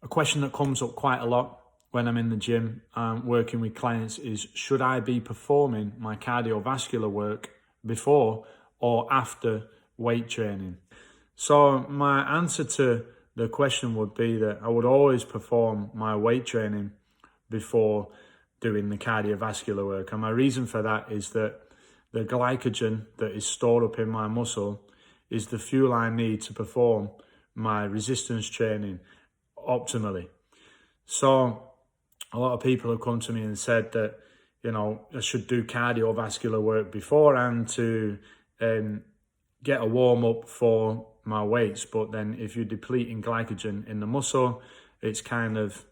A question that comes up quite a lot when I'm in the gym working with clients is, should I be performing my cardiovascular work before or after weight training? So my answer to the question would be that I would always perform my weight training before doing the cardiovascular work. And my reason for that is that the glycogen that is stored up in my muscle is the fuel I need to perform my resistance training optimally. So a lot of people have come to me and said that, you know, I should do cardiovascular work beforehand to get a warm up for my weights. But then if you're depleting glycogen in the muscle, it's kind of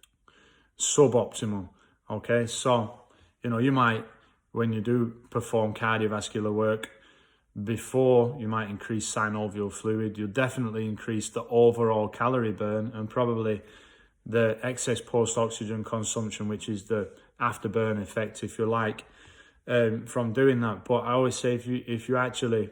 suboptimal. Okay, so, you know, you might, when you do perform cardiovascular work before, you might increase synovial fluid. You'll definitely increase the overall calorie burn and probably the excess post-oxygen consumption, which is the afterburn effect, if you like, from doing that. But I always say, if you actually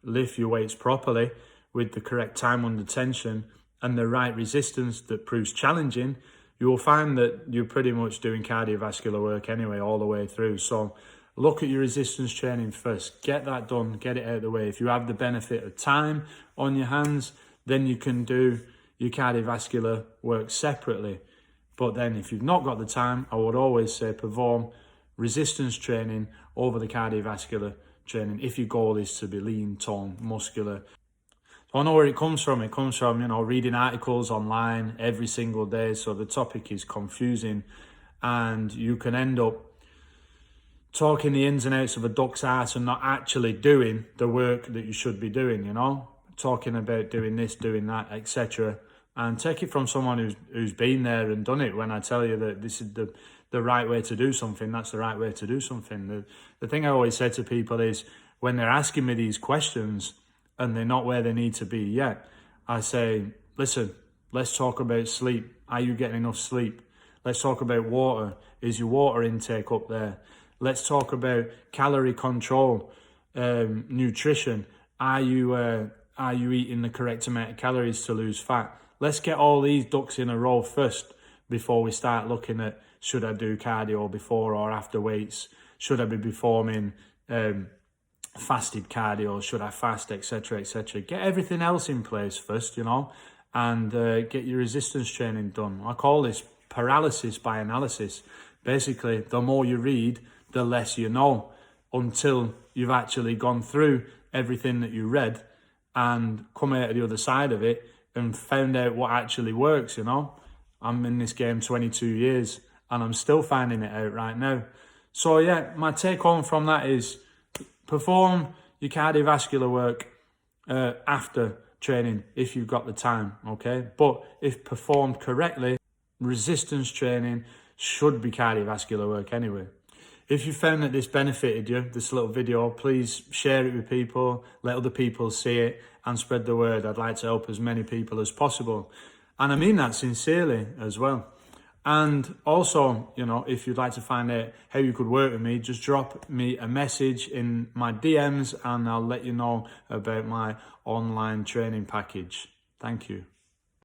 lift your weights properly with the correct time under tension and the right resistance that proves challenging, you will find that you're pretty much doing cardiovascular work anyway all the way through. So look at your resistance training first. Get that done, get it out of the way. If you have the benefit of time on your hands, then you can do your cardiovascular work separately. But then if you've not got the time, I would always say perform resistance training over the cardiovascular training if your goal is to be lean, toned, muscular. So I know where it comes from. It comes from, you know, reading articles online every single day. So the topic is confusing and you can end up talking the ins and outs of a duck's ass and not actually doing the work that you should be doing, you know, talking about doing this, doing that, etc. And take it from someone who's been there and done it. When I tell you that this is the right way to do something, that's the right way to do something. The thing I always say to people is, when they're asking me these questions and they're not where they need to be yet, I say, listen, let's talk about sleep. Are you getting enough sleep? Let's talk about water. Is your water intake up there? Let's talk about calorie control, nutrition. Are you eating the correct amount of calories to lose fat? Let's get all these ducks in a row first before we start looking at, should I do cardio before or after weights? Should I be performing fasted cardio? Should I fast, etc., etc.? Get everything else in place first, you know, and get your resistance training done. I call this paralysis by analysis. Basically, the more you read, the less you know, until you've actually gone through everything that you read and come out of the other side of it and found out what actually works, you know. I'm in this game 22 years and I'm still finding it out right now. So yeah, my take home from that is perform your cardiovascular work after training if you've got the time, okay? But if performed correctly, resistance training should be cardiovascular work anyway. If you found that this benefited you, this little video, please share it with people, let other people see it and spread the word. I'd like to help as many people as possible. And I mean that sincerely as well. And also, you know, if you'd like to find out how you could work with me, just drop me a message in my DMs and I'll let you know about my online training package. Thank you.